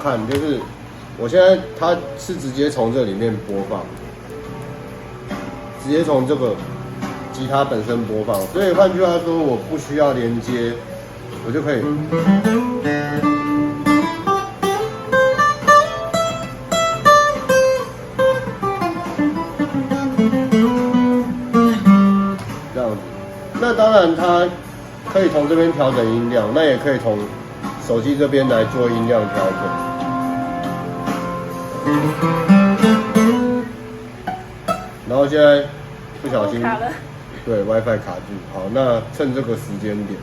看，就是我现在它是直接从这里面播放，直接从这个吉他本身播放，所以换句话说，我不需要连接，我就可以。这样子，那当然它可以从这边调整音量，那也可以从手机这边来做音量调整。然后现在不小心，对 WiFi 卡住。好，那趁这个时间点，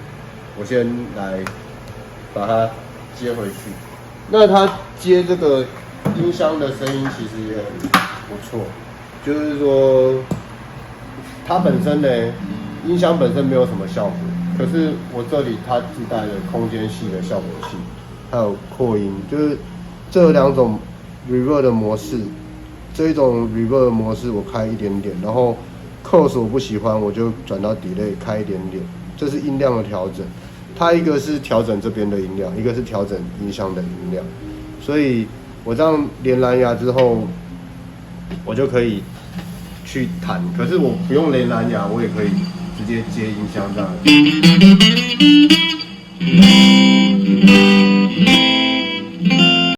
我先来把它接回去。那它接这个音箱的声音其实也很不错，就是说它本身呢，音箱本身没有什么效果，可是我这里它自带了空间系的效果器，还有扩音，就是这两种 reverb 的模式。这一种 reverb 模式我开一点点，然后 close 我不喜欢，我就转到 delay 开一点点，这是音量的调整。它一个是调整这边的音量，一个是调整音箱的音量，所以我这样连蓝牙之后，我就可以去弹。可是我不用连蓝牙，我也可以直接接音箱这样。